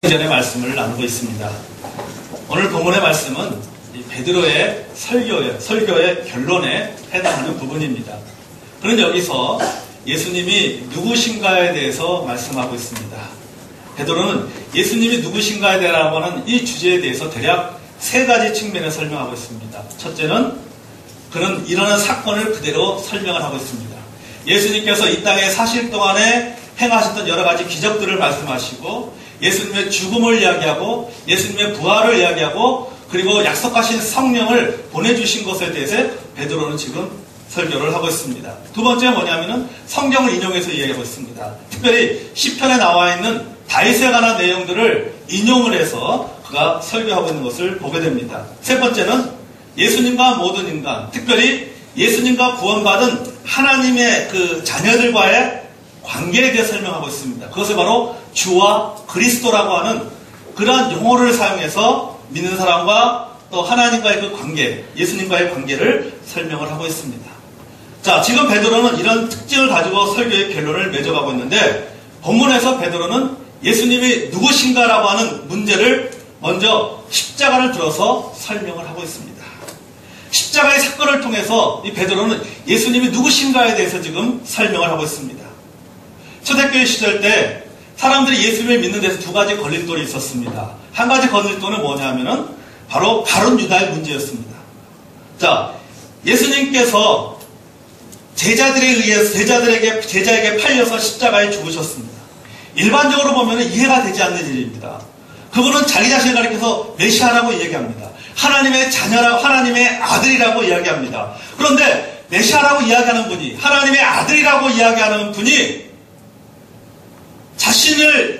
전의 말씀을 나누고 있습니다. 오늘 본문의 말씀은 베드로의 설교의 결론에 해당하는 부분입니다. 그는 여기서 예수님이 누구신가에 대해서 말씀하고 있습니다. 베드로는 예수님이 누구신가에 대라고 하는 이 주제에 대해서 대략 세 가지 측면에 설명하고 있습니다. 첫째는 그는 일어난 사건을 그대로 설명을 하고 있습니다. 예수님께서 이 땅에 사실 동안에 행하셨던 여러 가지 기적들을 말씀하시고 예수님의 죽음을 이야기하고 예수님의 부활을 이야기하고 그리고 약속하신 성령을 보내주신 것에 대해서 베드로는 지금 설교를 하고 있습니다. 두 번째 뭐냐면은 성경을 인용해서 이야기하고 있습니다. 특별히 시편에 나와 있는 다윗에 관한 내용들을 인용을 해서 그가 설교하고 있는 것을 보게 됩니다. 세 번째는 예수님과 모든 인간, 특별히 예수님과 구원받은 하나님의 그 자녀들과의 관계에 대해 설명하고 있습니다. 그것을 바로 주와 그리스도라고 하는 그러한 용어를 사용해서 믿는 사람과 또 하나님과의 그 관계, 예수님과의 관계를 설명을 하고 있습니다. 자, 지금 베드로는 이런 특징을 가지고 설교의 결론을 맺어가고 있는데 본문에서 베드로는 예수님이 누구신가라고 하는 문제를 먼저 십자가를 들어서 설명을 하고 있습니다. 십자가의 사건을 통해서 이 베드로는 예수님이 누구신가에 대해서 지금 설명을 하고 있습니다. 초대교회 시절 때 사람들이 예수님을 믿는 데서 두 가지 걸림돌이 있었습니다. 한 가지 걸림돌은 뭐냐면은 바로 가룟 유다의 문제였습니다. 자, 예수님께서 제자에게 팔려서 십자가에 죽으셨습니다. 일반적으로 보면 이해가 되지 않는 일입니다. 그분은 자기 자신을 가리켜서 메시아라고 이야기합니다. 하나님의 자녀라고, 하나님의 아들이라고 이야기합니다. 그런데 메시아라고 이야기하는 분이, 하나님의 아들이라고 이야기하는 분이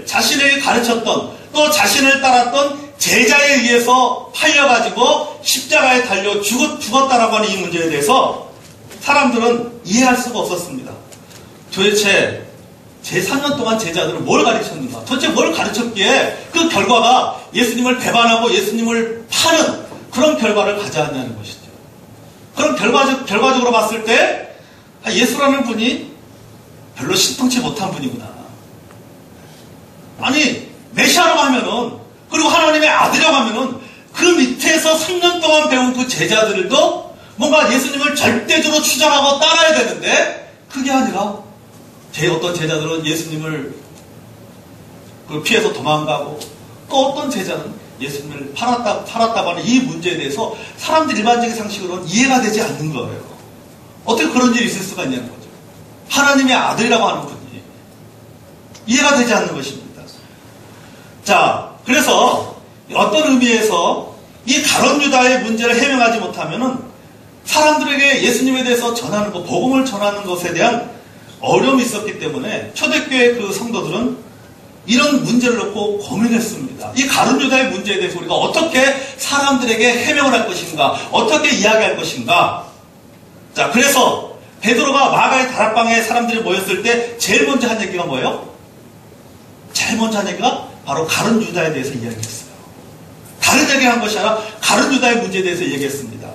자신을 가르쳤던 또 자신을 따랐던 제자에 의해서 팔려가지고 십자가에 달려 죽었다라고 하는 이 문제에 대해서 사람들은 이해할 수가 없었습니다. 도대체 제3년 동안 제자들은 뭘 가르쳤는가? 도대체 뭘 가르쳤기에 그 결과가 예수님을 배반하고 예수님을 파는 그런 결과를 가져왔냐는 것이죠. 그럼 결과적으로 봤을 때 예수라는 분이 별로 신통치 못한 분이구나. 아니, 메시아라고 하면은, 그리고 하나님의 아들이라고 하면은, 그 밑에서 3년 동안 배운 그 제자들도 뭔가 예수님을 절대적으로 추장하고 따라야 되는데, 그게 아니라, 어떤 제자들은 예수님을 피해서 도망가고, 또 어떤 제자는 예수님을 팔았다고 하는 이 문제에 대해서 사람들 일반적인 상식으로는 이해가 되지 않는 거예요. 어떻게 그런 일이 있을 수가 있냐는 거죠. 하나님의 아들이라고 하는 분이 이해가 되지 않는 것입니다. 자, 그래서 어떤 의미에서 이 가룟 유다의 문제를 해명하지 못하면은 사람들에게 예수님에 대해서 전하는 것, 복음을 전하는 것에 대한 어려움이 있었기 때문에 초대교회 그 성도들은 이런 문제를 놓고 고민했습니다. 이 가룟 유다의 문제에 대해서 우리가 어떻게 사람들에게 해명을 할 것인가, 어떻게 이야기할 것인가. 자, 그래서 베드로가 마가의 다락방에 사람들이 모였을 때 제일 먼저 한 얘기가 뭐예요? 제일 먼저 한 얘기가 바로 가룟 유다에 대해서 이야기했어요. 다른 얘기를 한 것이 아니라 가룟 유다의 문제에 대해서 얘기했습니다.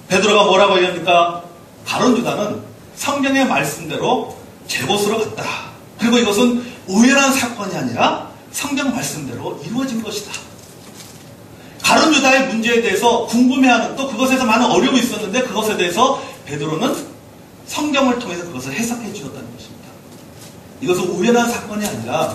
베드로가 뭐라고 얘기합니까? 가룟 유다는 성경의 말씀대로 제 곳으로 갔다. 그리고 이것은 우연한 사건이 아니라 성경 말씀대로 이루어진 것이다. 가룟 유다의 문제에 대해서 궁금해하는, 또 그것에서 많은 어려움이 있었는데 그것에 대해서 베드로는 성경을 통해서 그것을 해석해 주었다는 것입니다. 이것은 우연한 사건이 아니라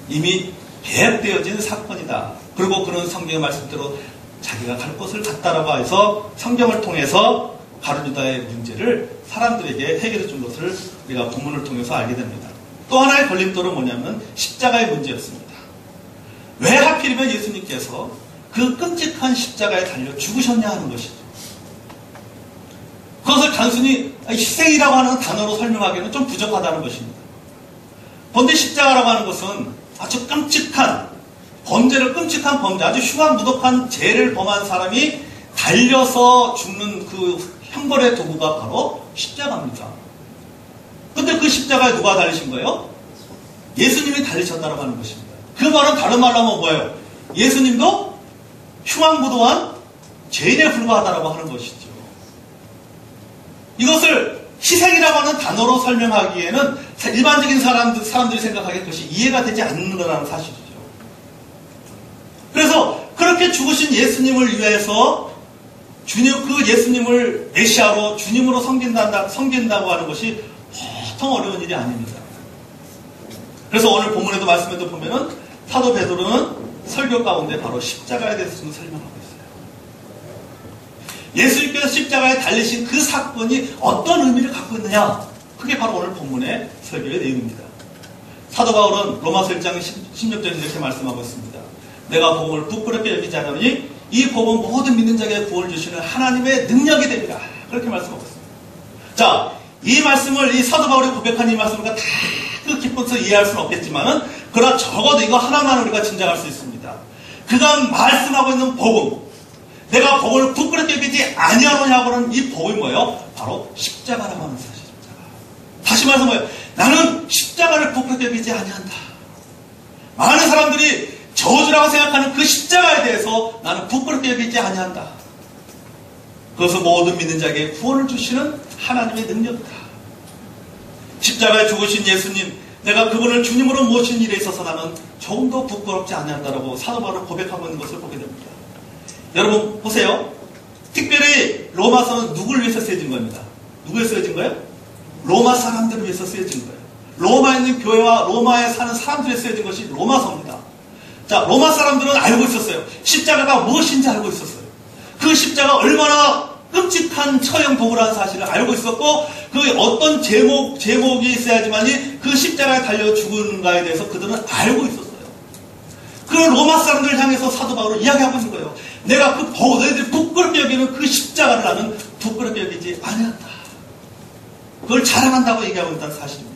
이미 계획되어진 사건이다. 그리고 그런 성경의 말씀대로 자기가 갈 곳을 갔다라고 해서 성경을 통해서 가룟 유다의 문제를 사람들에게 해결해 준 것을 우리가 본문을 통해서 알게 됩니다. 또 하나의 걸림돌은 뭐냐면 십자가의 문제였습니다. 왜 하필이면 예수님께서 그 끔찍한 십자가에 달려 죽으셨냐 하는 것이죠. 그것을 단순히 희생이라고 하는 단어로 설명하기에는 좀 부족하다는 것입니다. 그런데 십자가라고 하는 것은 아주 끔찍한 범죄, 아주 흉악무도한 죄를 범한 사람이 달려서 죽는 그 형벌의 도구가 바로 십자가입니다. 근데 그 십자가에 누가 달리신 거예요? 예수님이 달리셨다고 하는 것입니다. 그 말은 다른 말로 하면 뭐예요? 예수님도 흉악무도한 죄인에 불과하다고 하는 것이죠. 이것을 희생이라고 하는 단어로 설명하기에는 일반적인 사람들이 생각하기에 그것이 이해가 되지 않는 거라는 사실이죠. 그렇게 죽으신 예수님을 위해서 그 예수님을 메시아로 주님으로 섬긴다고 하는 것이 보통 어려운 일이 아닙니다. 그래서 오늘 본문에도 말씀에도 보면은 사도 베드로는 설교 가운데 바로 십자가에 대해서 지금 설명하고 있어요. 예수님께서 십자가에 달리신 그 사건이 어떤 의미를 갖고 있느냐? 그게 바로 오늘 본문의 설교의 내용입니다. 사도 바울은 로마서 1장 16절에 이렇게 말씀하고 있습니다. 내가 복음을 부끄럽게 여기지 않으니 이 복음 모든 믿는 자에게 구원을 주시는 하나님의 능력이 됩니다. 그렇게 말씀하고 있습니다. 자, 이 말씀을 이 사도 바울이 고백한 이 말씀을 다 그 깊어서 이해할 수는 없겠지만은 그러나 적어도 이거 하나만 우리가 짐작할 수 있습니다. 그가 말씀하고 있는 복음, 내가 복음을 부끄럽게 여기지 아니하느냐고는 이 복음이 뭐예요? 바로 십자가라고 하는 사실입니다. 다시 말해서 뭐예요? 나는 십자가를 부끄럽게 여기지 아니한다. 많은 사람들이 저주라고 생각하는 그 십자가에 대해서 나는 부끄럽게 여기지 아니한다. 그것은 모든 믿는 자에게 구원을 주시는 하나님의 능력이다. 십자가에 죽으신 예수님, 내가 그분을 주님으로 모신 일에 있어서 나는 조금도 부끄럽지 아니한다라고 사도 바울을 고백하고 있는 것을 보게 됩니다. 여러분 보세요. 특별히 로마서는 누구를 위해서 쓰여진 겁니다. 누구에 쓰여진 거예요? 로마 사람들을 위해서 쓰여진 거예요. 로마에 있는 교회와 로마에 사는 사람들에 쓰여진 것이 로마서입니다. 자, 로마 사람들은 알고 있었어요. 십자가가 무엇인지 알고 있었어요. 그 십자가 얼마나 끔찍한 처형 도구라는 사실을 알고 있었고, 그 어떤 제목이 있어야지만이 그 십자가에 달려 죽은가에 대해서 그들은 알고 있었어요. 그 로마 사람들을 향해서 사도 바울은 이야기하고 있는 거예요. 내가 너희들이 부끄럽게 여기는 그 십자가를 나는 부끄럽게 여기지 아니한다. 그걸 자랑한다고 얘기하고 있다는 사실입니다.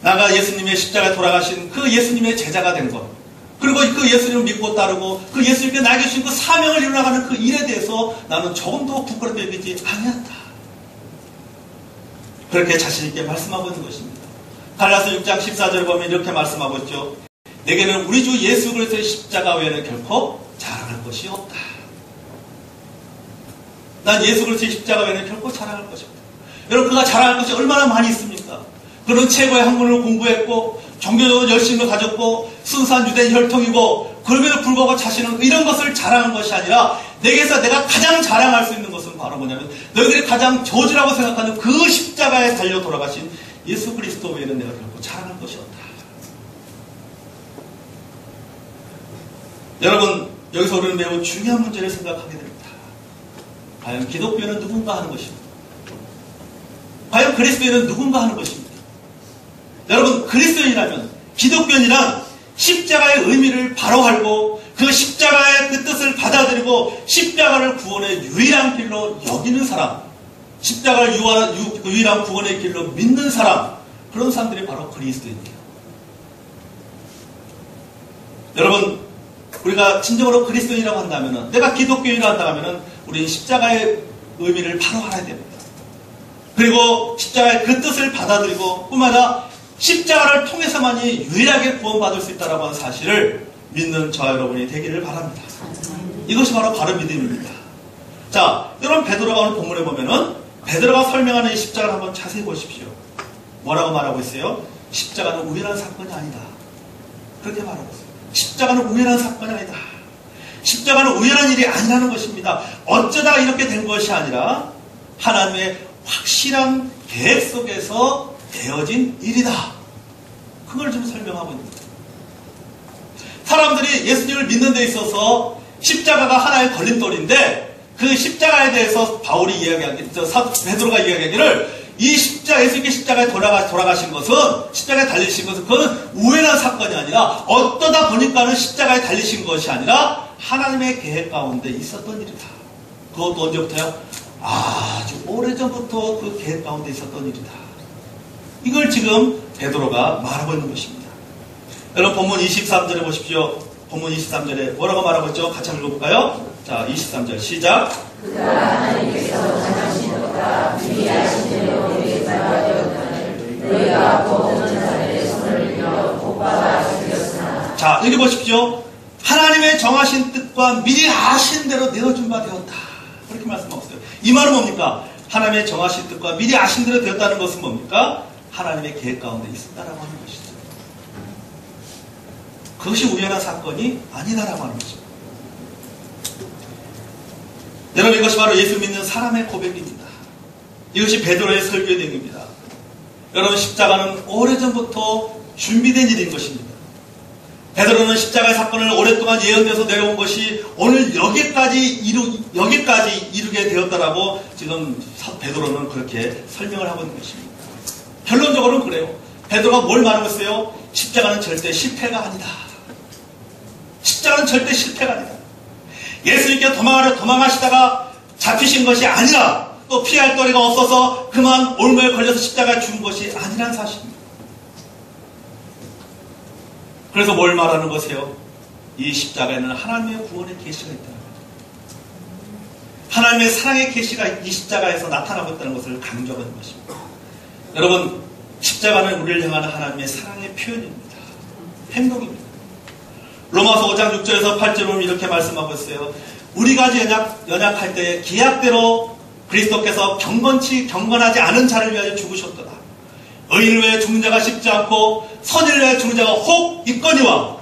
나가 예수님의 십자가에 돌아가신 그 예수님의 제자가 된 것, 그리고 그 예수님을 믿고 따르고 그 예수님께 나에게 주신 그 사명을 이루어가는 그 일에 대해서 나는 조금도 부끄럽게 여기지 아니한다. 그렇게 자신있게 말씀하고 있는 것입니다. 갈라서 6장 14절을 보면 이렇게 말씀하고 있죠. 내게는 우리 주 예수 그리스도의 십자가 외에는 결코 자랑할 것이 없다. 난 예수 그리스도의 십자가 외에는 결코 자랑할 것이 없다. 여러분, 그가 자랑할 것이 얼마나 많이 있습니까? 그는 최고의 학문을 공부했고 종교적으로 열심을 가졌고 순수한 유대인 혈통이고, 그럼에도 불구하고 자신은 이런 것을 자랑한 것이 아니라 내게서 내가 가장 자랑할 수 있는 것은 바로 뭐냐면 너희들이 가장 저주라고 생각하는 그 십자가에 달려 돌아가신 예수 그리스도 외에는 내가 결코 자랑할 것이 없다. 여러분, 여기서 우리는 매우 중요한 문제를 생각하게 됩니다. 과연 기독교는 누군가 하는 것입니다. 과연 그리스도인은 누군가 하는 것입니다. 여러분, 그리스도인이라면, 기독교인이란 십자가의 의미를 바로 알고 그 십자가의 그 뜻을 받아들이고 십자가를 구원의 유일한 길로 여기는 사람, 십자가를 유일한 구원의 길로 믿는 사람, 그런 사람들이 바로 그리스도인이에요. 여러분, 우리가 진정으로 그리스도인이라고 한다면, 내가 기독교인이라고 한다면 우리는 십자가의 의미를 바로 알아야 됩니다. 그리고 십자가의 그 뜻을 받아들이고 뿐만 아니라 십자가를 통해서만이 유일하게 구원받을 수 있다는 하는 사실을 믿는 저와 여러분이 되기를 바랍니다. 이것이 바로 바른 믿음입니다. 자, 여러분, 베드로가 오늘 본문에 보면은 베드로가 설명하는 이 십자가를 한번 자세히 보십시오. 뭐라고 말하고 있어요? 십자가는 우연한 사건이 아니다. 그렇게 말하고 있어요. 십자가는 우연한 사건이 아니다. 십자가는 우연한 일이 아니라는 것입니다. 어쩌다 이렇게 된 것이 아니라 하나님의 확실한 계획 속에서 되어진 일이다. 그걸 좀 설명하고 있는 거예요. 사람들이 예수님을 믿는 데 있어서 십자가가 하나의 걸림돌인데, 그 십자가에 대해서 바울이 베드로가 이야기하기를 이 예수님께 십자가에 돌아가신 것은, 십자가에 달리신 것은 그건 우연한 사건이 아니라 어떠다 보니까는 십자가에 달리신 것이 아니라 하나님의 계획 가운데 있었던 일이다. 그것도 언제부터요? 아주 오래전부터 그 계획 가운데 있었던 일이다. 이걸 지금 베드로가 말하고 있는 것입니다. 여러분, 본문 23절에 보십시오. 본문 23절에 뭐라고 말하고 있죠? 같이 한번 읽어볼까요? 자, 23절 시작. 그가 하나님께서 정하신 것과 미리 하신 대로 우리의 자가 되었다는 너희가 모든 자들의 손을 빌려 복받아 죽였으나. 자, 여기 보십시오. 하나님의 정하신 뜻과 미리 아신 대로 내어준 바 되었다. 그렇게 말씀하고 있어요. 이 말은 뭡니까? 하나님의 정하신 뜻과 미리 아신 대로 되었다는 것은 뭡니까? 하나님의 계획 가운데 있었다라고 하는 것이죠. 그것이 우연한 사건이 아니다라고 하는 것입니다. 여러분, 이것이 바로 예수 믿는 사람의 고백입니다. 이것이 베드로의 설교의 내용입니다. 여러분, 십자가는 오래전부터 준비된 일인 것입니다. 베드로는 십자가의 사건을 오랫동안 예언돼서 내려온 것이 오늘 여기까지 이루게 되었다라고 지금 베드로는 그렇게 설명을 하고 있는 것입니다. 결론적으로는 그래요. 베드로가 뭘 말하고 있어요? 십자가는 절대 실패가 아니다. 십자가는 절대 실패가 아니다. 예수님께 도망하시다가 잡히신 것이 아니라 또 피할 도리가 없어서 그만 올무에 걸려서 십자가에 죽은 것이 아니라는 사실입니다. 그래서 뭘 말하는 것이에요? 이 십자가에는 하나님의 구원의 계시가 있다는 거죠. 하나님의 사랑의 계시가 이 십자가에서 나타나고 있다는 것을 강조하는 것입니다. 여러분, 십자가는 우리를 향하는 하나님의 사랑의 표현입니다. 행동입니다. 로마서 5장 6절에서 8절에 보면 이렇게 말씀하고 있어요. 우리가 연약할 때 기약대로 그리스도께서 경건하지 않은 자를 위하여 죽으셨도다. 의인을 위해 죽는 자가 쉽지 않고 선인을 위해 죽는 자가 혹 있거니와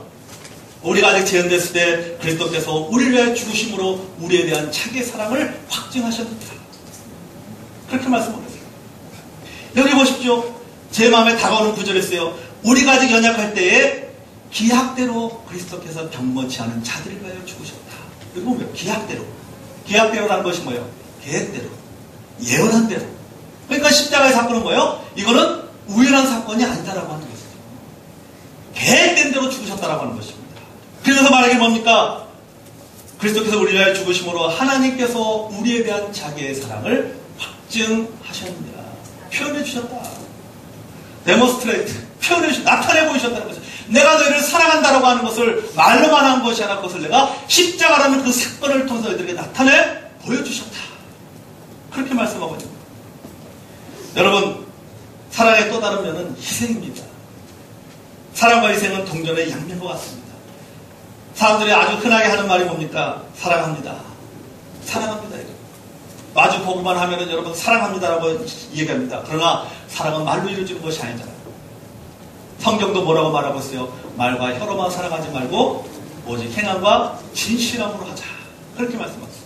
우리가 아직 재현됐을 때 그리스도께서 우리를 위해 죽으심으로 우리에 대한 자기의 사랑을 확증하셨다. 그렇게 말씀하고 있어요. 여기 보십시오. 제 마음에 다가오는 구절이었어요. 우리가 아직 연약할 때에 기약대로 그리스도께서 경건치 않은 자들을 위하여 죽으셨다. 여기 보면 기약대로. 기약대로라는 것이 뭐예요? 계획대로. 예언한 대로. 그러니까 십자가의 사건은 뭐예요? 이거는 우연한 사건이 아니다라고 하는 것이죠. 계획된 대로 죽으셨다라고 하는 것입니다. 그래서 말하기 뭡니까? 그리스도께서 우리를 위하여 죽으심으로 하나님께서 우리에 대한 자기의 사랑을 확증하셨느니라. 표현해 주셨다. 데모스트레이트. 표현해 주셨다. 나타내 보이셨다는 것이죠. 내가 너희를 사랑한다라고 하는 것을 말로만 한 것이 아니라 그것을 내가 십자가라는 그 사건을 통해서 너희들에게 나타내 보여주셨다. 그렇게 말씀하고 있습니다. 여러분, 사랑의 또 다른 면은 희생입니다. 사랑과 희생은 동전의 양면과 같습니다. 사람들이 아주 흔하게 하는 말이 뭡니까? 사랑합니다. 사랑합니다. 아주 보고만 하면은 여러분 사랑합니다라고 얘기합니다. 그러나 사랑은 말로 이루어지는 것이 아니잖아요. 성경도 뭐라고 말하고 있어요? 말과 혀로만 사랑하지 말고 오직 행함과 진실함으로 하자. 그렇게 말씀하셨어요.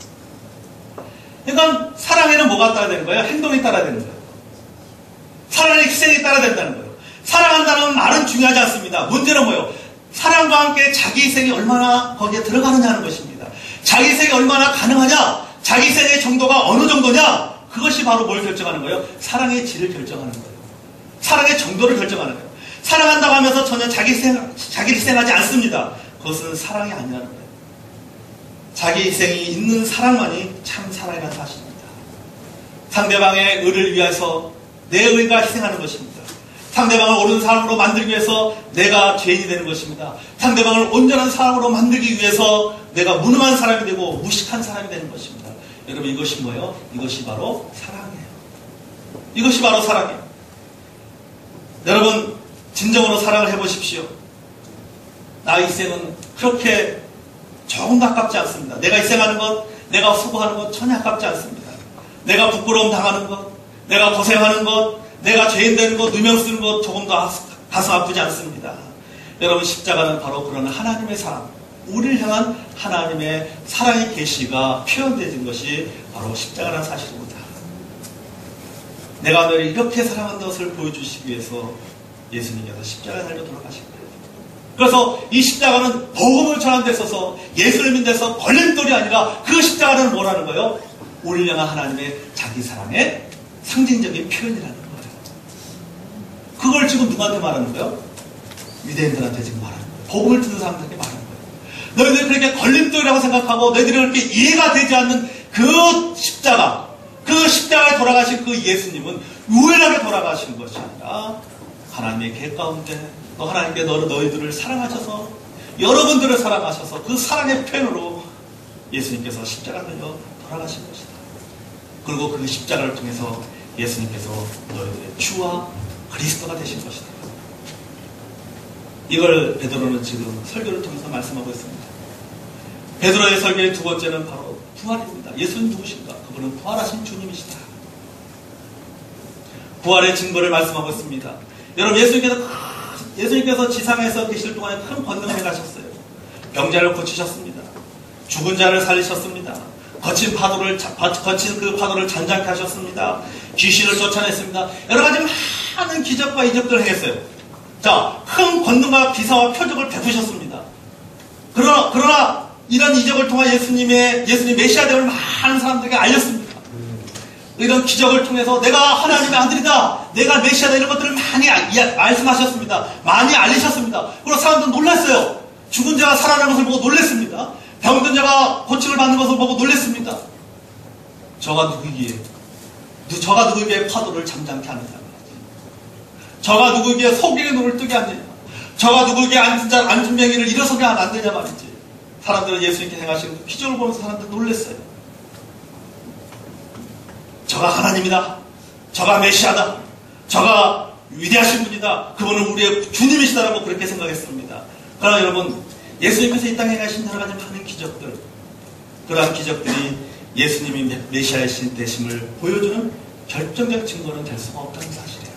그러니까 사랑에는 뭐가 따라야 되는 거예요? 행동이 따라야 되는 거예요. 사랑의 희생이 따라야 된다는 거예요. 사랑한다는 말은 중요하지 않습니다. 문제는 뭐예요? 사랑과 함께 자기 희생이 얼마나 거기에 들어가느냐는 것입니다. 자기 희생이 얼마나 가능하냐? 자기 희생의 정도가 어느 정도냐? 그것이 바로 뭘 결정하는 거예요? 사랑의 질을 결정하는 거예요. 사랑의 정도를 결정하는 거예요. 사랑한다고 하면서 전혀 자기를 희생하지 않습니다. 그것은 사랑이 아니라는 거예요. 자기 희생이 있는 사랑만이 참 사랑이라는 사실입니다. 상대방의 의를 위해서 내 의가 희생하는 것입니다. 상대방을 옳은 사람으로 만들기 위해서 내가 죄인이 되는 것입니다. 상대방을 온전한 사람으로 만들기 위해서 내가 무능한 사람이 되고 무식한 사람이 되는 것입니다. 여러분, 이것이 뭐예요? 이것이 바로 사랑이에요. 이것이 바로 사랑이에요. 여러분, 진정으로 사랑을 해보십시오. 나의 희생은 그렇게 조금도 아깝지 않습니다. 내가 희생하는 것, 내가 수고하는 것 전혀 아깝지 않습니다. 내가 부끄러움 당하는 것, 내가 고생하는 것, 내가 죄인 되는 것, 누명 쓰는 것 조금도 가슴 아프지 않습니다. 여러분, 십자가는 바로 그런 하나님의 사랑, 우리를 향한 하나님의 사랑의 계시가 표현되는 것이 바로 십자가라는 사실입니다. 내가 너를 이렇게 사랑한다는 것을 보여주시기 위해서 예수님께서 십자가에 달려 돌아가신 거예요. 그래서 이 십자가는 복음을 전하는 데 있어서 예수를 믿는 데서 걸림돌이 아니라 그 십자가는 뭐라는 거예요? 우리를 향한 하나님의 자기 사랑의 상징적인 표현이라는 거예요. 그걸 지금 누구한테 말하는 거예요? 유대인들한테 지금 말하는 거예요. 복음을 듣는 사람들에게 말하는 거예요. 너희들이 그렇게 걸림돌이라고 생각하고 너희들이 그렇게 이해가 되지 않는 그 십자가, 그 십자가에 돌아가신 그 예수님은 우연하게 돌아가신 것이 아니라 하나님의 계획 가운데 또 하나님께 너희들을 사랑하셔서 여러분들을 사랑하셔서 그 사랑의 표현으로 예수님께서 십자가를 돌아가신 것이다. 그리고 그 십자가를 통해서 예수님께서 너희들의 주와 그리스도가 되신 것이다. 이걸 베드로는 지금 설교를 통해서 말씀하고 있습니다. 베드로의 설교의 두 번째는 바로 부활입니다. 예수는 누구신가? 그분은 부활하신 주님이시다. 부활의 증거를 말씀하고 있습니다. 여러분, 예수님께서 예수님께서 지상에서 계실 동안에 큰 권능을 행하셨어요. 병자를 고치셨습니다. 죽은 자를 살리셨습니다. 거친 그 파도를 잔잔케 하셨습니다. 귀신을 쫓아냈습니다. 여러 가지 많은 기적과 이적들을 행했어요. 자, 큰 권능과 기사와 표적을 베푸셨습니다. 그러나 이런 이적을 통해 예수님 메시아됨을 많은 사람들에게 알렸습니다. 이런 기적을 통해서 내가 하나님의 아들이다, 내가 메시아다, 이런 것들을 많이 말씀하셨습니다. 많이 알리셨습니다. 그리고 사람들은 놀랐어요. 죽은 자가 살아나는 것을 보고 놀랐습니다. 병든 자가 고침을 받는 것을 보고 놀랐습니다. 저가 누구에게 파도를 잠잠케 하느냐, 저가 누구에게 속에게 눈을 뜨게 하느냐, 저가 누구에게 앉은 맹인을 일어서게 하면 안 되냐 말이지. 사람들은 예수님께 행하신 그 기적을 보면서 사람들은 놀랐어요. 저가 하나님이다, 저가 메시아다, 저가 위대하신 분이다, 그분은 우리의 주님이시다라고 그렇게 생각했습니다. 그러나 여러분, 예수님께서 이 땅에 행하신 여러 가지 많은 기적들, 그러한 기적들이 예수님이 메시아이신 되심을 보여주는 결정적 증거는 될 수가 없다는 사실이에요.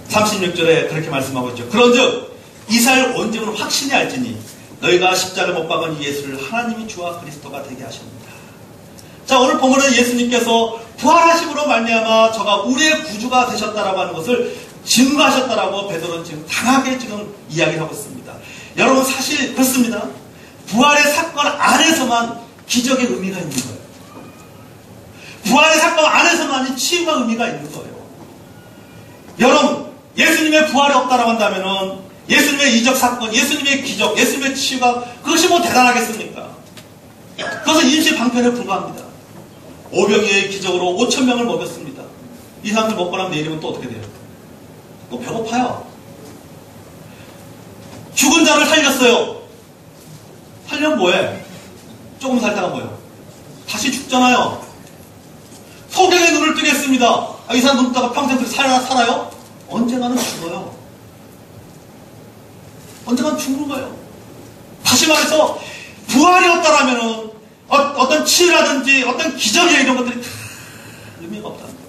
36절에 그렇게 말씀하고 있죠. 그런즉 이스라엘 온 집은 확신히 알지니 너희가 십자가를 못 박은 이 예수를 하나님이 주와 그리스도가 되게 하셨느니라. 자, 오늘 보면은 예수님께서 부활하심으로 말미암아 저가 우리의 구주가 되셨다라고 하는 것을 증거하셨다라고 베드로는 지금 강하게 지금 이야기를 하고 있습니다. 여러분, 사실 그렇습니다. 부활의 사건 안에서만 기적의 의미가 있는 거예요. 부활의 사건 안에서만 치유가 의미가 있는 거예요. 여러분, 예수님의 부활이 없다라고 한다면은 예수님의 이적 사건, 예수님의 기적, 예수님의 치유가 그것이 뭐 대단하겠습니까? 그것은 임시 방편에 불과합니다. 오병이의 기적으로 5,000명을 먹였습니다. 이 사람들 먹고 나면 내일이면 또 어떻게 돼요? 또 배고파요. 죽은 자를 살렸어요. 살려면 뭐해? 조금 살다가 뭐예요? 다시 죽잖아요. 소경의 눈을 뜨겠습니다. 이 사람 눈 뜨다가 평생 살아요? 언젠가는 죽어요. 언젠가는 죽는 거예요. 다시 말해서 부활이 없다라면은 어떤 치유라든지 어떤 기적이나 이런 것들이 다 의미가 없다는 거예요.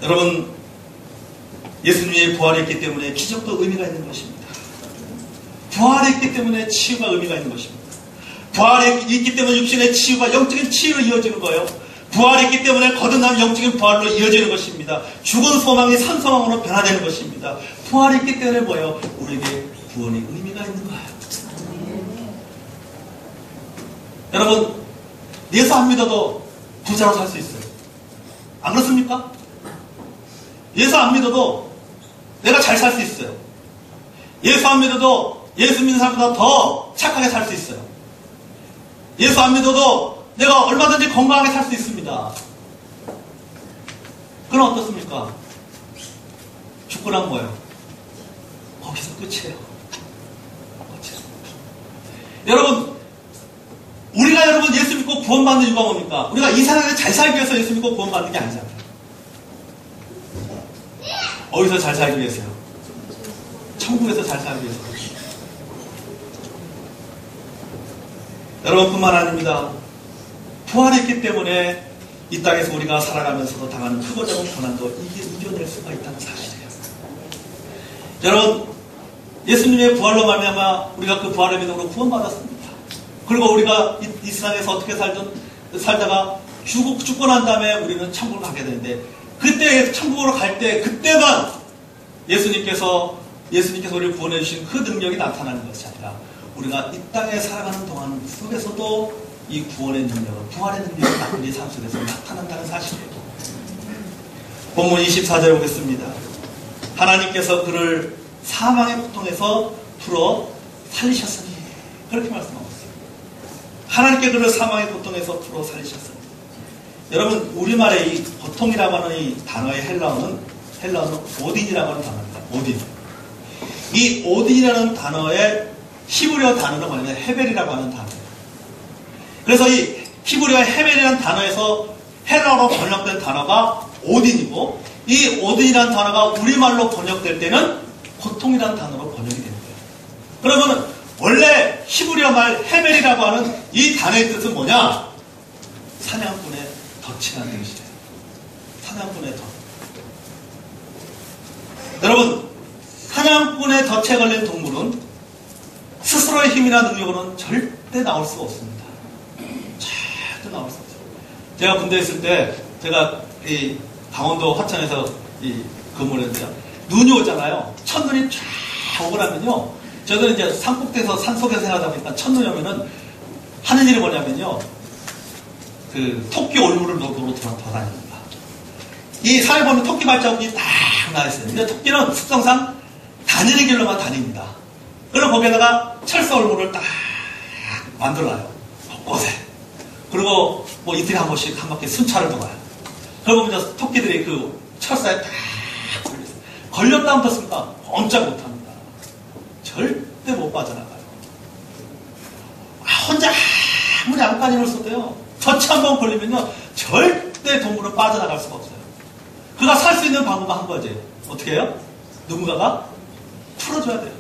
여러분, 예수님의 부활이 있기 때문에 기적도 의미가 있는 것입니다. 부활이 있기 때문에 치유가 의미가 있는 것입니다. 부활이 있기 때문에 육신의 치유가 영적인 치유로 이어지는 거예요. 부활이 있기 때문에 거듭남 영적인 부활로 이어지는 것입니다. 죽은 소망이 산 소망으로 변화되는 것입니다. 부활이 있기 때문에 뭐예요? 우리에게 구원이 의미가 있는 거예요. 여러분, 예수 안 믿어도 부자로 살 수 있어요. 안 그렇습니까? 예수 안 믿어도 내가 잘 살 수 있어요. 예수 안 믿어도 예수 믿는 사람보다 더 착하게 살 수 있어요. 예수 안 믿어도 내가 얼마든지 건강하게 살 수 있습니다. 그럼 어떻습니까? 죽고 나면 뭐예요? 거기서 끝이에요. 여러분, 우리가 여러분 예수 믿고 구원받는 이유가 뭡니까? 우리가 이 세상에 잘 살기 위해서 예수 믿고 구원받는 게 아니잖아요. 어디서 잘 살기 위해서요? 천국에서 잘 살기 위해서. 여러분뿐만 아닙니다. 부활이 있기 때문에 이 땅에서 우리가 살아가면서도 당하는 크고 작은 고난도 이겨낼 수가 있다는 사실이에요. 여러분, 예수님의 부활로 말미암아 우리가 그 부활의 믿음으로 구원받았습니다. 그리고 우리가 이 세상에서 어떻게 살다가 죽고 난 다음에 우리는 천국을 가게 되는데, 그때 천국으로 갈 때 그때만 예수님께서 우리를 구원해 주신 그 능력이 나타나는 것이 아니라 우리가 이 땅에 살아가는 동안 속에서도 이 구원의 능력은, 부활의 능력이 우리 삶 속에서 나타난다는 사실이에요. 본문 24절 보겠습니다. 하나님께서 그를 사망의 고통에서 풀어 살리셨으니, 그렇게 말씀하고 있어요. 하나님께 그를 사망의 고통에서 풀어 살리셨으니. 여러분, 우리말에 이 고통이라고 하는 이 단어의 헬라어는 오딘이라고 하는 단어입니다. 오딘. 이 오딘이라는 단어의 히브리어 단어는 뭐냐면 헤벨이라고 하는 단어예요. 그래서 이 히브리어 헤벨이라는 단어에서 헬라어로 번역된 단어가 오딘이고, 이 오딘이라는 단어가 우리말로 번역될 때는 고통이라는 단어로 번역이 되는 거예요. 그러면 원래 히브리어 말 헤벨이라고 하는 이 단어의 뜻은 뭐냐? 사냥꾼의 덫이라는 뜻이에요. 사냥꾼의 덫. 여러분, 사냥꾼의 덫에 걸린 동물은 스스로의 힘이나 능력으로는 절대 나올 수가 없습니다. 절대 나올 수 없어요. 제가 군대에 있을 때, 제가 이 강원도 화천에서 이 근무를 했는데요. 눈이 오잖아요. 첫눈이 쫙 오고 나면요. 저희들은 이제 산꼭대에서 산속에서 생활하다 보니까 첫눈이 오면은 하는 일이 뭐냐면요. 그 토끼 올무를 녹으로 돌아다닙니다. 이 산에 보면 토끼 발자국이 딱 나있어요. 근데 토끼는 습성상 다니는 길로만 다닙니다. 그럼 거기에다가 철새 올무를 딱 만들어놔요. 곳곳에. 그리고 뭐 이틀에 한 번씩 한 바퀴 순찰을 도와요. 그러면 이제 토끼들이 그 철사에 딱 걸렸어요. 걸렸다면 어떻습니까? 꼼짝 못합니다. 절대 못 빠져나가요. 혼자 아무리 안간힘을 써도요. 덫이 한번 걸리면요. 절대 동물은 빠져나갈 수가 없어요. 그가 살 수 있는 방법은 한 가지. 어떻게 해요? 누군가가 풀어줘야 돼요.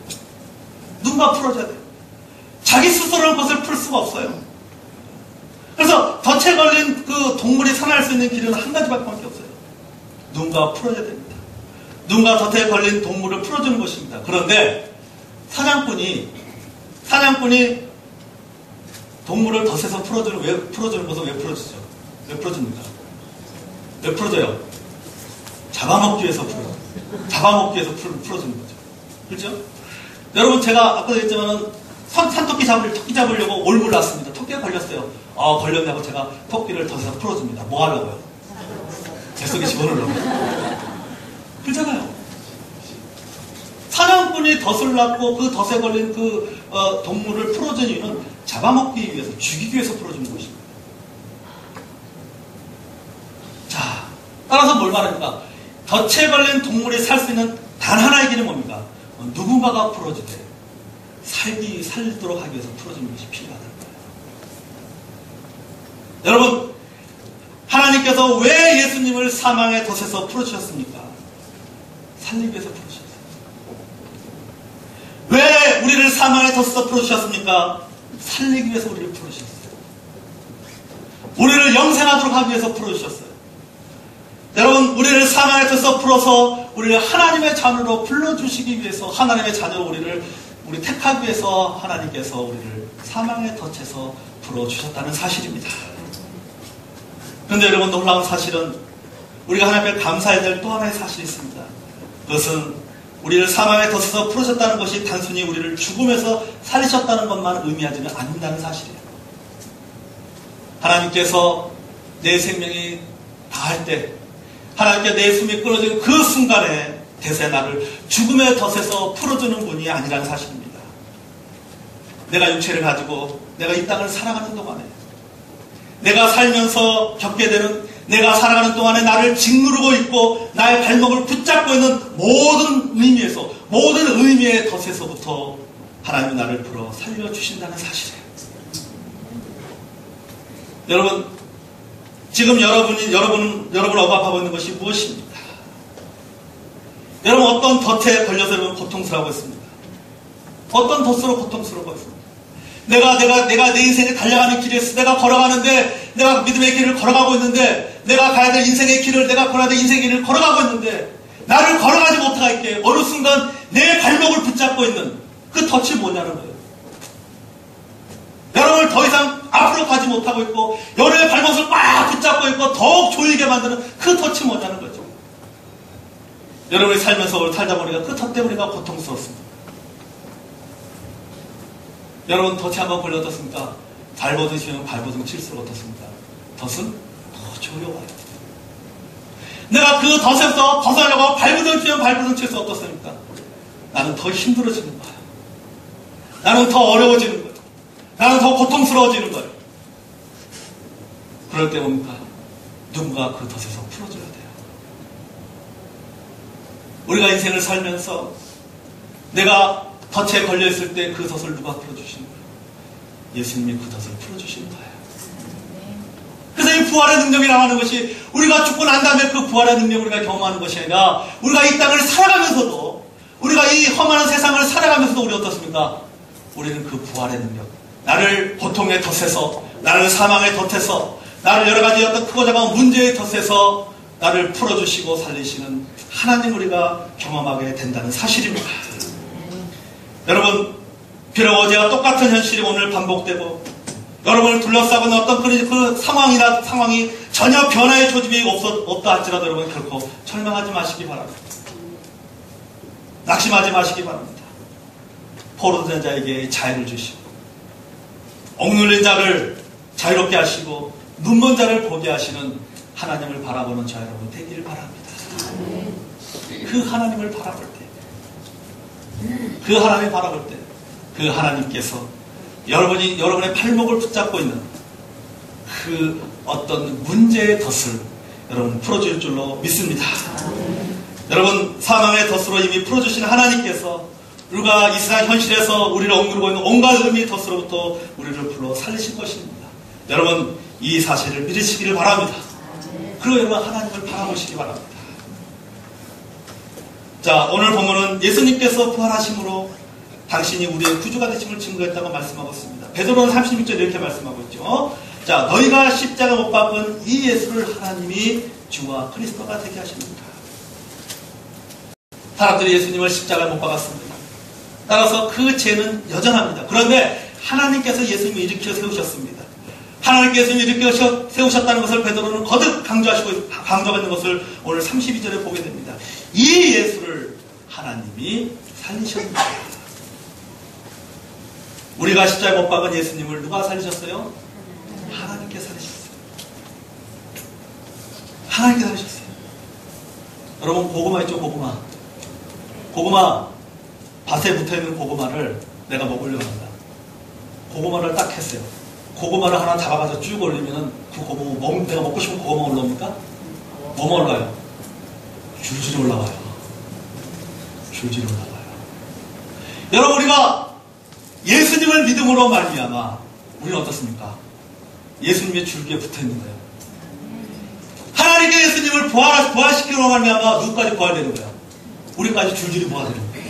누군가 풀어줘야 돼요. 자기 스스로는 그것을 풀 수가 없어요. 그래서 덫에 걸린 그 동물이 살아날 수 있는 길은 한 가지밖에 없어요. 누군가 풀어줘야 됩니다. 누군가 덫에 걸린 동물을 풀어주는 것입니다. 그런데 사냥꾼이 동물을 덫에서 풀어주는 것은 왜 풀어주죠? 왜 풀어줍니까? 왜 풀어줘요? 잡아먹기 위해서 풀어주는 거죠. 그렇죠? 여러분, 제가 아까도 했지만은 산토끼 토끼 잡으려고 올무를 놨습니다. 토끼가 걸렸어요. 걸렸냐고 제가 토끼를 덫에서 풀어줍니다. 뭐 하려고요? 뱃속에 집어넣으려고. 그렇잖아요. 사냥꾼이 덫을 놨고 그 덫에 걸린 그 동물을 풀어준 이유는 잡아먹기 위해서, 죽이기 위해서 풀어주는 것입니다. 자, 따라서 뭘 말합니까? 덫에 걸린 동물이 살 수 있는 단 하나의 길은 뭡니까? 누군가가 풀어주되 살도록 하기 위해서 풀어주는 것이 필요하다는 거예요. 여러분, 하나님께서 왜 예수님을 사망의 덫에서 풀어주셨습니까? 살리기 위해서 풀어주셨어요. 왜 우리를 사망의 덫에서 풀어주셨습니까? 살리기 위해서 우리를 풀어주셨어요. 우리를 영생하도록 하기 위해서 풀어주셨어요. 여러분, 우리를 사망의 덫에서 풀어서 우리를 하나님의 자녀로 불러주시기 위해서, 하나님의 자녀로 우리 택하기 위해서 하나님께서 우리를 사망의 덫에서 풀어주셨다는 사실입니다. 그런데 여러분, 놀라운 사실은 우리가 하나님께 감사해야 될 또 하나의 사실이 있습니다. 그것은 우리를 사망의 덫에서 풀으셨다는 것이 단순히 우리를 죽음에서 살리셨다는 것만 의미하지는 않는다는 사실이에요. 하나님께서 내 생명이 다할 때, 하나님께 내 숨이 끊어진 그 순간에 대세 나를 죽음의 덫에서 풀어주는 분이 아니라는 사실입니다. 내가 육체를 가지고 내가 이 땅을 살아가는 동안에, 내가 살면서 겪게 되는, 내가 살아가는 동안에 나를 짓누르고 있고 나의 발목을 붙잡고 있는 모든 의미에서, 모든 의미의 덫에서부터 하나님은 나를 풀어 살려주신다는 사실이에요. 여러분, 지금 여러분을 억압하고 있는 것이 무엇입니까? 여러분, 어떤 덫에 걸려서 여러분 고통스러워하고 있습니다. 어떤 덫으로 고통스러워하고 있습니다. 내가 내 인생에 달려가는 길에서 내가 걸어가는데, 내가 믿음의 길을 걸어가고 있는데, 내가 가야 될 인생의 길을, 내가 걸어야 될 인생의 길을 걸어가고 있는데, 나를 걸어가지 못하게 어느 순간 내 발목을 붙잡고 있는 그 덫이 뭐냐는 거예요. 여러분을 더 이상 앞으로 가지 못하고 있고, 여러분의 발목을 꽉 붙잡고 있고, 더욱 조이게 만드는 그 덫이 뭐냐는 거죠. 여러분이 살면서 살다 보니까 그 덫 때문에 고통스럽습니다. 여러분, 덫이 한번 걸려 어떻습니까? 발버둥 치면 발버둥 칠수록 어떻습니까? 덫은 더 조여와요. 내가 그 덫에서 벗어나려고 발버둥 치면 발버둥 칠수록 어떻습니까? 나는 더 힘들어지는 거예요. 나는 더 어려워지는 거예요. 나는 더 고통스러워지는 거예요. 그럴 때 뭡니까? 누군가 그 덫에서 풀어줘야 돼요. 우리가 인생을 살면서 내가 덫에 걸려있을 때 그 덫을 누가 풀어주시는 거예요? 예수님이 그 덫을 풀어주시는 거예요. 그래서 이 부활의 능력이라고 하는 것이 우리가 죽고 난 다음에 그 부활의 능력을 우리가 경험하는 것이 아니라 우리가 이 땅을 살아가면서도, 우리가 이 험한 세상을 살아가면서도 우리 어떻습니까? 우리는 그 부활의 능력, 나를 고통의 덫에서, 나를 사망의 덫에서, 나를 여러 가지 어떤 크고 작은 문제의 덫에서 나를 풀어주시고 살리시는 하나님 우리가 경험하게 된다는 사실입니다. 여러분, 비록 어제와 똑같은 현실이 오늘 반복되고 여러분을 둘러싸고 있는 어떤 그 상황이 전혀 변화의 조짐이 없다 할지라도 여러분 결코 절망하지 마시기 바랍니다. 낙심하지 마시기 바랍니다. 포로된 자에게 자유를 주시고 억눌린 자를 자유롭게 하시고 눈먼 자를 보게 하시는 하나님을 바라보는 자 여러분 되기를 바랍니다. 그 하나님을 바라볼 때, 그 하나님을 바라볼 때, 그 하나님께서 여러분의 발목을 붙잡고 있는 그 어떤 문제의 덫을 여러분 풀어줄 줄로 믿습니다. 여러분, 사망의 덫으로 이미 풀어주신 하나님께서 우리가 이 세상 현실에서 우리를 억누르고 있는 온갖 의미의 덫으로부터 우리를 불러 살리실 것입니다. 여러분, 이 사실을 믿으시기를 바랍니다. 그리고 여러분 하나님을 바라보시기 바랍니다. 자, 오늘 본문은 예수님께서 부활하심으로 당신이 우리의 구주가 되심을 증거했다고 말씀하고 있습니다. 베드로는 36절 이렇게 말씀하고 있죠. 자, 너희가 십자가 못 박은 이 예수를 하나님이 주와 그리스도가 되게 하십니다. 사람들이 예수님을 십자가에 못 박았습니다. 따라서 그 죄는 여전합니다. 그런데 하나님께서 예수님을 일으켜 세우셨습니다. 하나님께서 일으켜 세우셨다는 것을 베드로는 거듭 강조하고 있는 것을 오늘 32절에 보게 됩니다. 이 예수를 하나님이 살리셨습니다. 우리가 십자가에 못 박은 예수님을 누가 살리셨어요? 하나님께 살리셨어요. 하나님께 살리셨어요. 여러분, 고구마 있죠? 고구마 밭에 붙어있는 고구마를 내가 먹으려고 한다. 고구마를 딱 했어요. 고구마를 하나 잡아가지고 쭉 올리면은 그 고구마 내가 먹고 싶은 고구마 올라옵니까? 뭐만 올라요? 줄줄이 올라와요. 줄줄이 올라와요. 여러분, 우리가 예수님을 믿음으로 말미암아 우리는 어떻습니까? 예수님의 줄기에 붙어있는 거예요. 하나님께 예수님을 부활시키려고 말미암아 누구까지 부활되는 거예요? 우리까지 줄줄이 부활되는 거예요.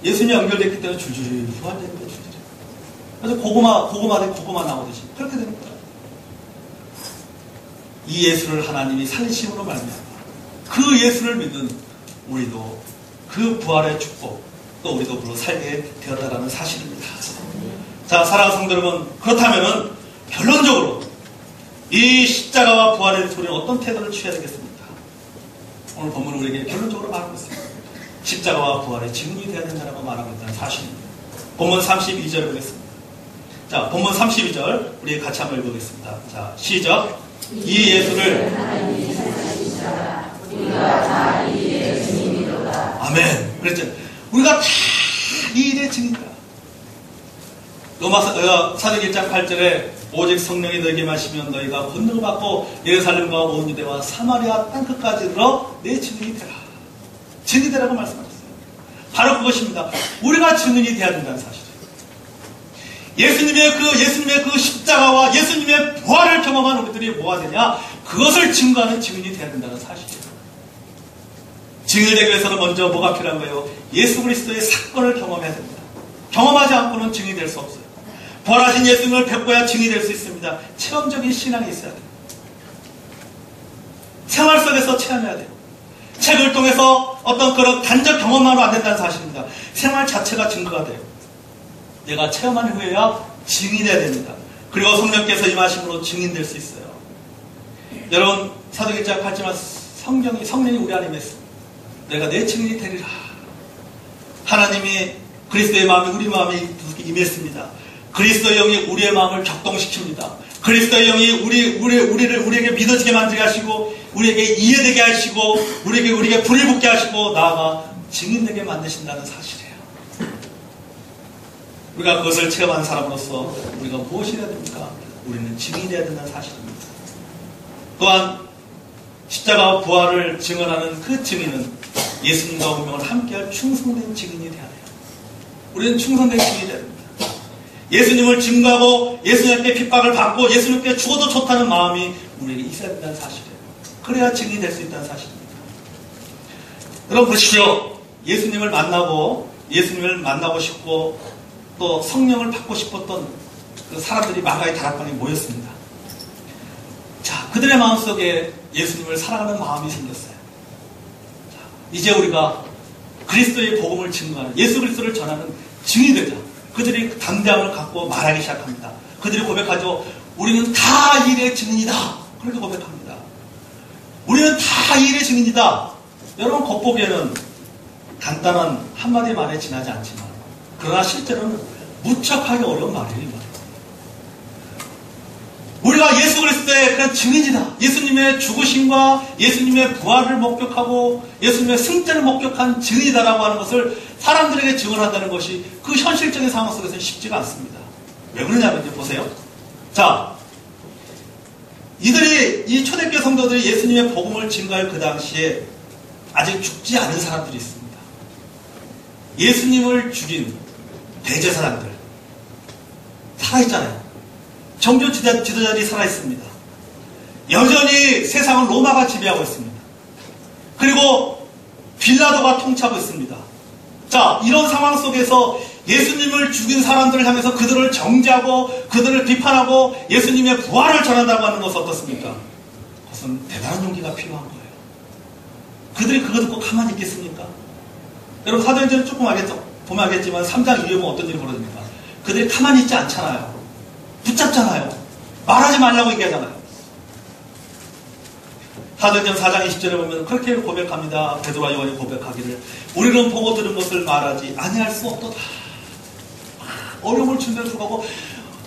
예수님이 연결됐기 때문에 줄줄이 부활되는 거예요. 줄줄이. 그래서 고구마 나오듯이 그렇게 되는 거예요. 이 예수를 하나님이 살리심으로 말미암아 그 예수를 믿는 우리도 그 부활의 축복 또 우리도 그로 살게 되었다라는 사실입니다. 자, 사랑하는 성도 여러분, 그렇다면은 결론적으로 이 십자가와 부활의 우리는 어떤 태도를 취해야 되겠습니까? 오늘 본문은 우리에게 결론적으로 말하고 있습니다. 십자가와 부활의 증인이 되어야 된다고 말하고 있다는 사실입니다. 본문 32절 보겠습니다. 자, 본문 32절 우리 같이 한번 읽어보겠습니다. 자, 시작. 이 예수를 하나님이 살리시라. 우리가 다 이 일의 증인이로다. 아멘. 그랬죠. 우리가 다 이 일의 증인이다. 로마서 사도행 1장 8절에 오직 성령이 너에게 마시면 너희가 권능을 받고 예루살렘과 온 유대와 사마리아 땅끝까지 이르러 내 증인이 되라. 증인이 되라고 말씀하셨어요. 바로 그것입니다. 우리가 증인이 되어야 된다는 사실이에요. 예수님의 그 십자가와 예수님의 부활을 경험한 우리들이 뭐가 되냐? 그것을 증거하는 증인이 되어야 된다는 사실이에요. 증인이 되기 위해서는 먼저 뭐가 필요한 거예요? 예수 그리스도의 사건을 경험해야 됩니다. 경험하지 않고는 증인이 될 수 없어요. 부활하신 예수님을 뵙고야 증인이 될 수 있습니다. 체험적인 신앙이 있어야 돼요. 생활 속에서 체험해야 돼요. 책을 통해서 어떤 그런 간접 경험만으로 안 된다는 사실입니다. 생활 자체가 증거가 돼요. 내가 체험한 후에야 증인해야 됩니다. 그리고 성령께서 임하심으로 증인될 수 있어요. 여러분, 사도행 1장 8절 성령이 우리 안에 임했습니다. 내가 내 증인이 되리라. 하나님이 그리스도의 마음이 우리 마음에 임했습니다. 그리스도의 영이 우리의 마음을 격동시킵니다. 그리스도의 영이 우리에게 믿어지게 만들게 하시고, 우리에게 이해되게 하시고, 우리에게 불을 붙게 하시고, 나아가 증인되게 만드신다는 사실이에요. 우리가 그것을 체험한 사람으로서 우리가 무엇이 해야 됩니까? 우리는 증인이 되어야 된다는 사실입니다. 또한 십자가와 부활을 증언하는 그 증인은 예수님과 운명을 함께할 충성된 증인이 되어야 돼요. 우리는 충성된 증인이 되어야 됩니다. 예수님을 증거하고 예수님께 핍박을 받고 예수님께 죽어도 좋다는 마음이 우리에게 있어야 된다는 사실이에요. 그래야 증인이 될 수 있다는 사실입니다. 여러분 보십시오. 예수님을 만나고 싶고 또 성령을 받고 싶었던 그 사람들이 마가의 다락방에 모였습니다. 자, 그들의 마음속에 예수님을 사랑하는 마음이 생겼어요. 이제 우리가 그리스도의 복음을 증거하는, 예수 그리스도를 전하는 증인이 되자. 그들이 담대함을 갖고 말하기 시작합니다. 그들이 고백하죠. 우리는 다 일의 증인이다. 그렇게 고백합니다. 우리는 다 일의 증인이다. 여러분, 겉보기에는 간단한 한마디 말에 지나지 않지만, 그러나 실제로는 무척 하기 어려운 말이에요. 우리가 예수 그리스도의 그런 증인이다. 예수님의 죽으심과 예수님의 부활을 목격하고 예수님의 승자를 목격한 증인이다라고 하는 것을 사람들에게 증언한다는 것이 그 현실적인 상황 속에서는 쉽지가 않습니다. 왜 그러냐면요, 보세요. 자, 이들이, 이 초대교회 성도들이 예수님의 복음을 증거할 그 당시에 아직 죽지 않은 사람들이 있습니다. 예수님을 죽인 대제사장들 살아있잖아요. 종교 지도자들이 살아있습니다. 여전히 세상을 로마가 지배하고 있습니다. 그리고 빌라도가 통치하고 있습니다. 자, 이런 상황 속에서 예수님을 죽인 사람들을 향해서 그들을 정죄하고 그들을 비판하고 예수님의 부활을 전한다고 하는 것은 어떻습니까? 그것은 대단한 용기가 필요한 거예요. 그들이 그거 듣고 가만히 있겠습니까? 여러분, 사도행전을 조금 보면 알겠지만 3장 이후에 보면 어떤 일이 벌어집니까? 그들이 가만히 있지 않잖아요. 붙잡잖아요. 말하지 말라고 얘기하잖아요. 사도행전 4장 20절에 보면 그렇게 고백합니다. 베드로와 요한이 고백하기를 우리는 보고 들은 것을 말하지 아니할 수 없도다. 어려움을 준비해 주고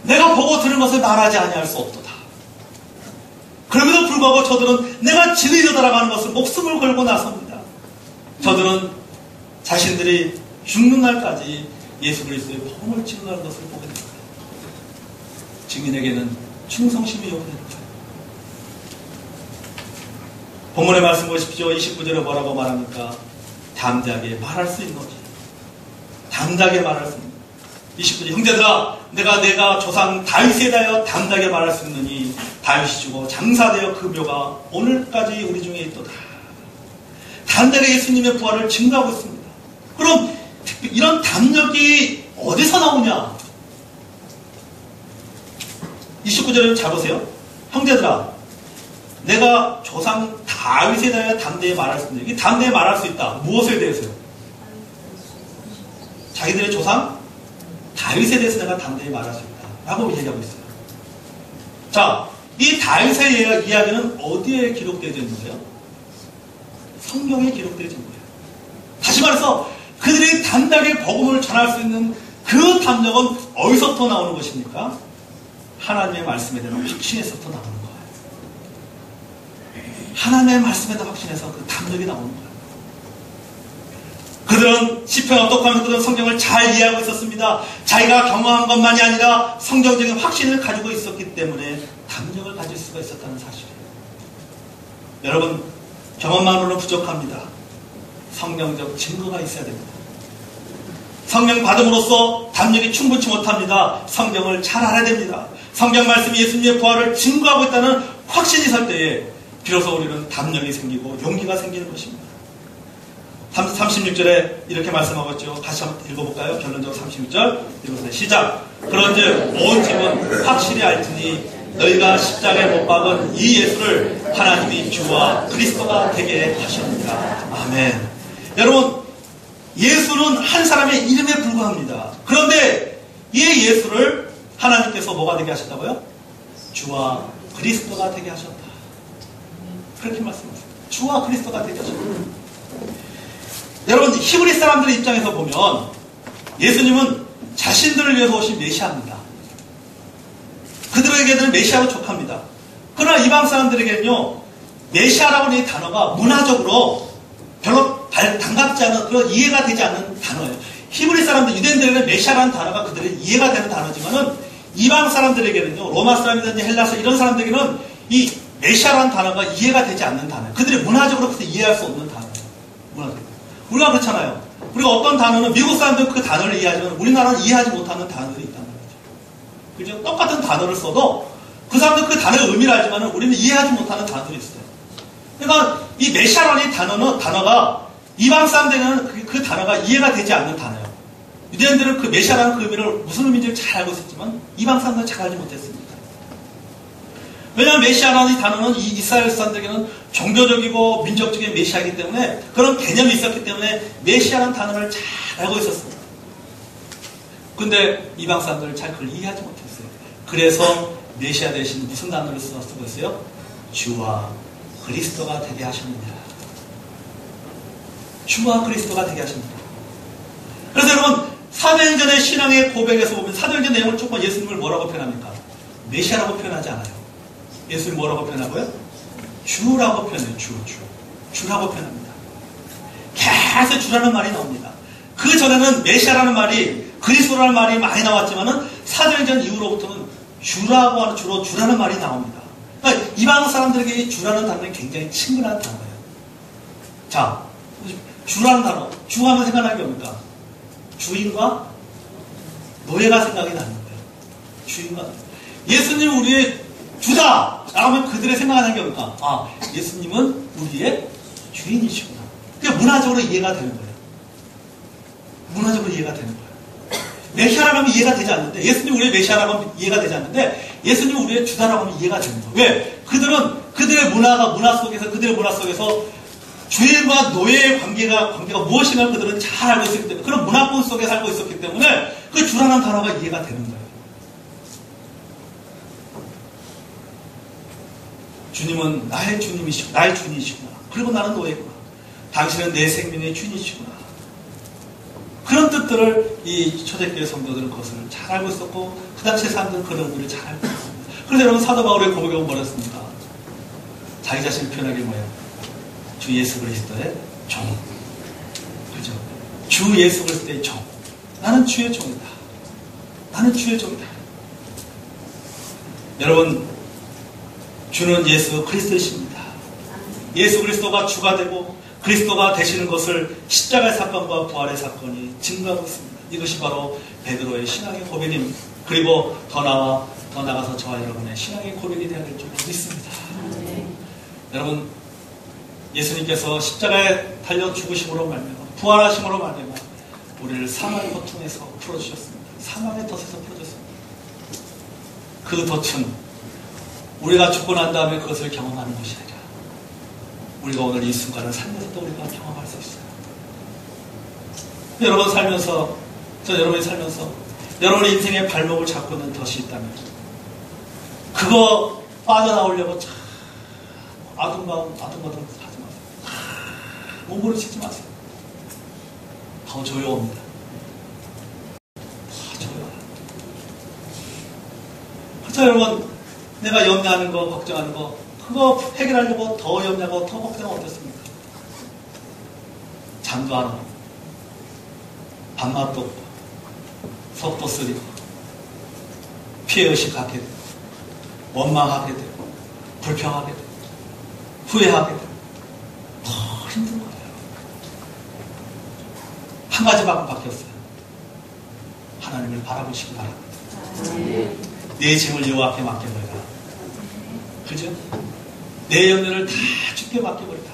내가 보고 들은 것을 말하지 아니할 수 없도다. 그럼에도 불구하고 저들은 내가 진리자다라고 하는 것을 목숨을 걸고 나섭니다. 저들은 자신들이 죽는 날까지 예수 그리스도의 복음을 증거하는 것을 보게 됩니다. 증인에게는 충성심이 요구됩니다. 본문의 말씀 보십시오. 29절에 뭐라고 말합니까? 담대하게 말할 수 있는 거지. 담대하게 말할 수 있는 거. 29절, 형제들아, 내가 조상 다윗에 대하여 담대하게 말할 수 있느니 다윗이 죽어 장사되어 그 묘가 오늘까지 우리 중에 있도다. 담대하게 예수님의 부활을 증거하고 있습니다. 그럼 이런 담력이 어디서 나오냐? 29절을 잘 보세요. 형제들아, 내가 조상 다윗에 대하여 담대히 말할 수 있다. 이게 담대히 말할 수 있다. 무엇에 대해서요? 자기들의 조상 다윗에 대해서 내가 담대히 말할 수 있다. 라고 얘기하고 있어요. 자, 이 다윗의 이야기는 어디에 기록되어져 있는 거예요? 성경에 기록되어져 있는 거예요. 다시 말해서 그들이 담대하게 복음을 전할 수 있는 그 담력은 어디서부터 나오는 것입니까? 하나님의 말씀에 대한 확신에서부터 나오는 거예요. 하나님의 말씀에 대한 확신에서 그 담력이 나오는 거예요. 그들은 시편을 어떻게 하면 그들은 성경을 잘 이해하고 있었습니다. 자기가 경험한 것만이 아니라 성경적인 확신을 가지고 있었기 때문에 담력을 가질 수가 있었다는 사실이에요. 여러분, 경험만으로는 부족합니다. 성경적 증거가 있어야 됩니다. 성령 받음으로써 담력이 충분치 못합니다. 성경을 잘 알아야 됩니다. 성경 말씀이 예수님의 부활을 증거하고 있다는 확신이 설 때에 비로소 우리는 담력이 생기고 용기가 생기는 것입니다. 36절에 이렇게 말씀하고 있죠. 다시 한번 읽어볼까요? 결론적으로 36절 읽어보세요. 시작. 그런즉 온 집은 확실히 알지니 너희가 십자가에 못 박은 이 예수를 하나님이 주와 그리스도가 되게 하셨느니라. 아멘. 여러분, 예수는 한 사람의 이름에 불과합니다. 그런데 이 예수를 하나님께서 뭐가 되게 하셨다고요? 주와 그리스도가 되게 하셨다. 그렇게 말씀하세요. 주와 그리스도가 되게 하셨다. 여러분, 히브리 사람들의 입장에서 보면 예수님은 자신들을 위해서 오신 메시아입니다. 그들에게는 메시아로 족합니다. 그러나 이방 사람들에게는요, 메시아라고 하는 이 단어가 문화적으로 별로 반갑지 않은, 그런 이해가 되지 않는 단어예요. 히브리 사람들, 유대인들에게는 메시아라는 단어가 그들의 이해가 되는 단어지만은 이방 사람들에게는요, 로마 사람이든지 헬라스 이런 사람들에게는 이 메시아라는 단어가 이해가 되지 않는 단어예요. 그들이 문화적으로 그렇게 이해할 수 없는 단어예요. 문화적으로. 우리가 그렇잖아요. 우리가 어떤 단어는 미국 사람들은 그 단어를 이해하지만 우리나라는 이해하지 못하는 단어들이 있단 말이죠. 그죠? 똑같은 단어를 써도 그 사람들은 그 단어의 의미를 알지만 우리는 이해하지 못하는 단어들이 있어요. 그러니까 이 메시아라는 단어가 이방 사람들에게는 그 단어가 이해가 되지 않는 단어예요. 유대인들은 그 메시아라는 그 의미를 무슨 의미인지 잘 알고 있었지만 이방 사람들은 잘 알지 못했습니다. 왜냐하면 메시아라는 이 단어는 이 이스라엘 사람들에게는 종교적이고 민족적인 메시아이기 때문에 그런 개념이 있었기 때문에 메시아라는 단어를 잘 알고 있었습니다. 근데 이방 사람들은 잘 그걸 이해하지 못했어요. 그래서 메시아 대신 무슨 단어를 쓰고 있어요? 주와 그리스도가 되게 하십니다. 주와 그리스도가 되게 하십니다. 그래서 여러분 사도행전의 신앙의 고백에서 보면 사도행전 내용을 조금 예수님을 뭐라고 표현합니까? 메시아라고 표현하지 않아요. 예수님 뭐라고 표현하고요? 주라고 표현해요. 주라고 표현합니다. 계속 주라는 말이 나옵니다. 그 전에는 메시아라는 말이 그리스도라는 말이 많이 나왔지만은 사도행전 이후로부터는 주라고 하는 주라는 말이 나옵니다. 그러니까 이방 사람들에게 이 주라는 단어는 굉장히 친근한 단어예요. 자, 주라는 단어, 주하면 생각나는 게 뭡니까? 주인과 노예가 생각이 나는 거예요. 주인과 예수님은 우리의 주다! 라고 하면 그들의 생각하는 게 뭡니까? 아, 예수님은 우리의 주인이시구나. 그게 문화적으로 이해가 되는 거예요. 문화적으로 이해가 되는 거예요. 메시아라고 하면 이해가 되지 않는데, 예수님 우리의 메시아라고 하면 이해가 되지 않는데, 예수님 우리의 주다라고 하면 이해가 되는 거예요. 왜? 그들은 그들의 문화 속에서 주인과 노예의 관계가 무엇인가 그들은 잘 알고 있었기 때문에, 그런 문화권 속에 살고 있었기 때문에 그 주라는 단어가 이해가 되는 거예요. 주님은 나의 주인이시구나. 그리고 나는 노예구나. 당신은 내 생명의 주인이시구나. 그런 뜻들을 이 초대교회 성도들은 그것을 잘 알고 있었고, 그 당시에 사람들은 그런 의미를 잘 알고 있습니다. 그런데 여러분, 사도 바울의 고백은 뭐였습니까? 자기 자신을 표현하기 뭐예요? 주 예수 그리스도의 종. 그죠? 주 예수 그리스도의 종. 나는 주의 종이다. 나는 주의 종이다. 여러분, 주는 예수 그리스도이십니다. 예수 그리스도가 주가 되고 그리스도가 되시는 것을 십자가의 사건과 부활의 사건이 증거하고 있습니다. 이것이 바로 베드로의 신앙의 고백입니다. 그리고 더 나아가서 저와 여러분의 신앙의 고백이 되어야 될 줄 믿습니다. 여러분, 예수님께서 십자가에 달려 죽으심으로 말미암아 부활하심으로 말미암아 우리를 사망의 고통에서 풀어주셨습니다. 사망의 덫에서 풀어주셨습니다. 그 덫은 우리가 죽고 난 다음에 그것을 경험하는 것이 아니라 우리가 오늘 이 순간을 살면서도 우리가 경험할 수 있어요. 여러분 살면서, 여러분이 살면서 여러분의 인생의 발목을 잡고 있는 덫이 있다면 그거 빠져나오려고 참 아둥바둥 하지 마세요. 몸부림치지 마세요. 더 조용합니다. 더 조용합니다. 그렇죠 여러분, 내가 염려하는 거, 걱정하는 거, 그거 해결하려고 더 염려하고 더 걱정하면 어떻습니까? 잠도 안 오고, 밥맛도 없고, 속도 쓰리고, 피해의식 갖게 되고, 원망하게 되고, 불평하게 되고, 후회하게 되고, 더 힘든 거예요. 한 가지밖에 바뀌었어요. 하나님을 바라보시기 바랍니다. 내 짐을 여호와 앞에 맡겨버리라. 그죠? 내 염려를 다 주께 맡겨버리라.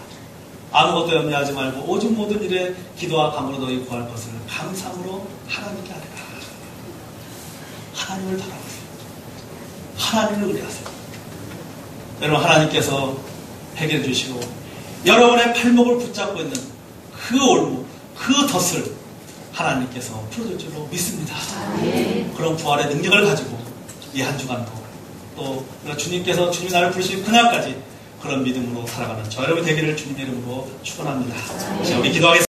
아무것도 염려하지 말고 오직 모든 일에 기도와 감으로 너희 구할 것을 감사함으로 하나님께 하리라. 하나님을 바라보세요. 하나님을 의뢰하세요. 여러분, 하나님께서 해결해 주시고 여러분의 팔목을 붙잡고 있는 그 올무, 그 덫을 하나님께서 풀어줄 줄로 믿습니다. 그런 부활의 능력을 가지고 이 한 주간도 또 주님께서 주님이 나를 부르신 그날까지 그런 믿음으로 살아가는 저 여러분 되기를 주님의 이름으로 축원합니다. 자, 우리 기도하겠습니다.